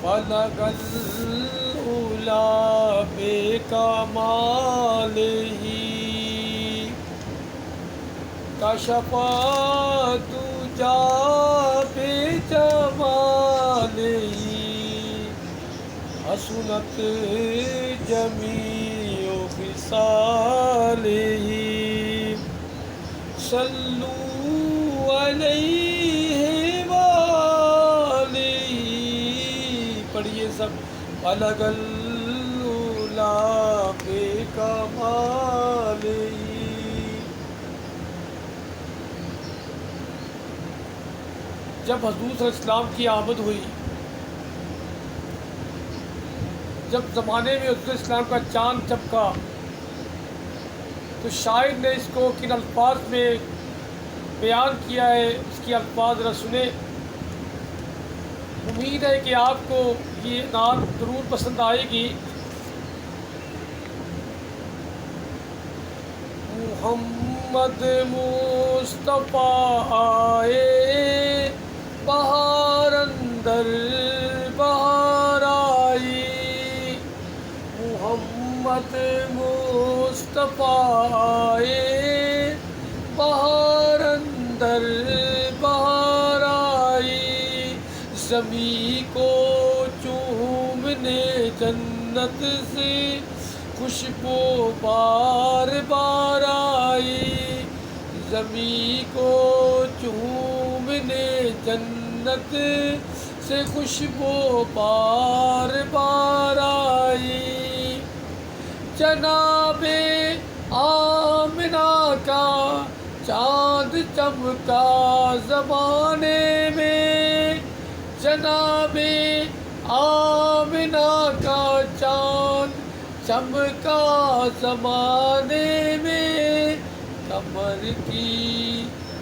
بلغ العلا بکمالہ کشف الدجی بجمالہ حسنت جمیع خصالہ صلوا علیہ وآلہ پڑھیے سب بلغ العلا بکمالہ. جب حضور صلی اللہ علیہ وسلم کی آمد ہوئی، جب زمانے میں حضور اسلام کا چاند چمکا، تو شاعر نے اس کو کن الفاظ میں بیان کیا ہے، اس کی الفاظ ذرا سنیں. امید ہے کہ آپ کو یہ نعت ضرور پسند آئے گی. محمد مصطفیٰ آئے بہار اندر بہار آئی، محمد مصطفیٰ آئے بہار اندر بہار آئی، زمیں کو چومنے جنت سے خوشبو بار بار آئی، زمیں کو چومنے جنت سے خوشبو بار بار آئی. جناب آمنہ کا چاند چمکا زمانے میں، جناب آمنہ کا چاند چمکا زمانے میں،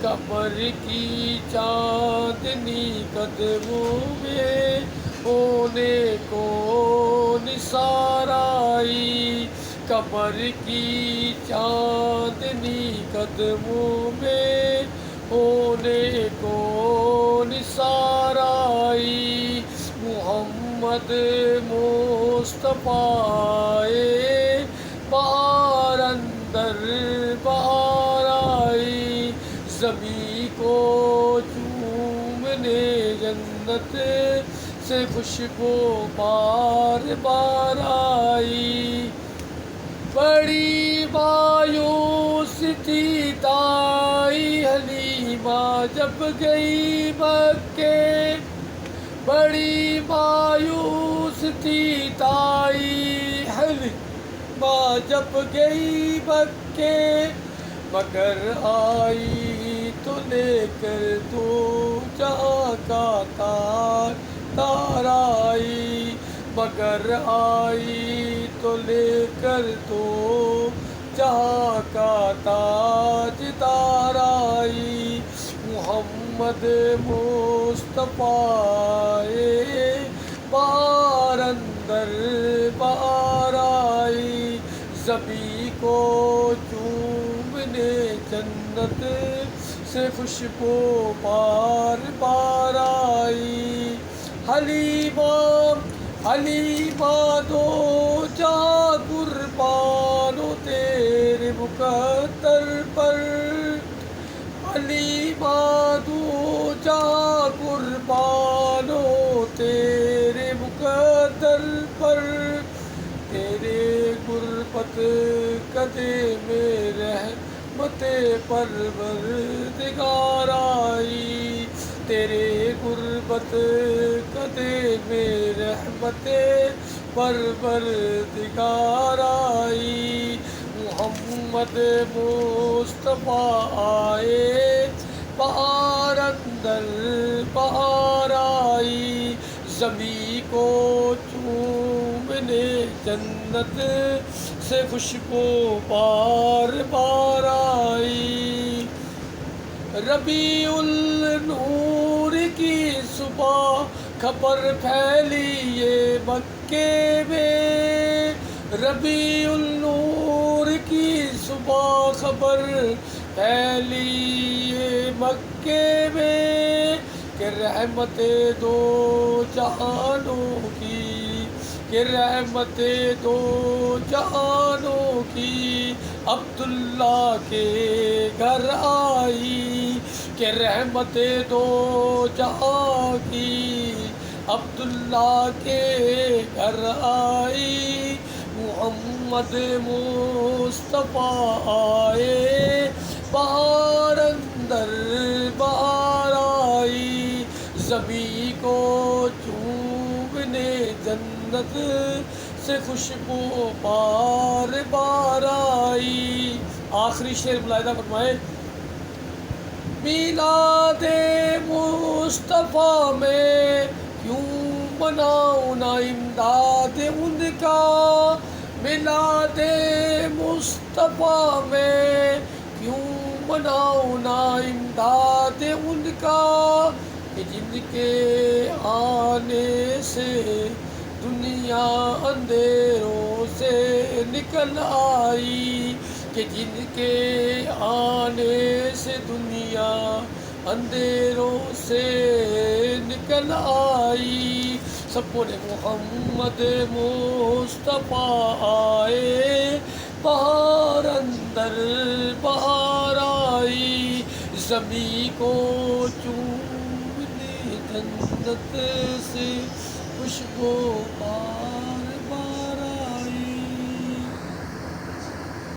کمر کی چاندنی قدموں میں ہونے کو نثار آئی، کمر کی چاندنی قدموں میں ہونے کو نثار آئی. محمد مصطفیٰ آئے بہار اندر بہار آئی، زمیں کو چومنے جنت سے خوشبو بار بار آئی. بڑی مایوس تھی دائی حلیمہ جب گئی مکے، بڑی مایوس تھی دائی حلیمہ جب گئی مکے، مگر آئی تو لے کر دو جہاں کا تاج تار آئی، مگر آئی تو لے کر دو جہاں کا تاج دار آئی. محمد مصطفیٰ آئے بہار اندر بہار آئی، زمیں کو چومنے جنت سے خوشبو بار بار آئی. حلیمہ دو جہاں قربان ہو تیرے مقدر پر، حلیمہ دو جہاں قربان ہو تیرے مقدر پر، تیرے غربت قدے میں رحمت پروردگار آئی، تیرے غربت قدے میں رحمت پروردگار آئی. محمد مصطفیٰ آئے بہار اندر بہار آئی، زمیں کو چومنے جنت سے خوشبو بار بار آئی. ربیع النور کی صبح خبر پھیلی یہ مکے میں، ربیع النور کی صبح خبر پھیلی یہ مکے میں، کہ رحمت دو جہانوں کہ رحمت دو جہانوں کی عبداللہ کے گھر آئی، کہ رحمت دو جہاں کی عبداللہ کے گھر آئی، محمد مصطفیٰ آئے بہار اندر بہار آئی، زمیں کو چومنے جنت سے خوشبو بار بار آئی۔ آخری شعر ملاحظہ فرمائے، میلاد مصطفیٰ میں کیوں مناؤں نہ امداد ان کا، میلاد مصطفیٰ میں کیوں مناؤں نہ امداد ان کا، کہ جن کے آنے سے دنیا اندھیروں سے نکل آئی، کہ جن کے آنے سے دنیا اندھیروں سے نکل آئی، سب بولے محمد مصطفیٰ آئے بہار اندر بہار آئی، زمیں کو چومنے جنت سے خوشبو بار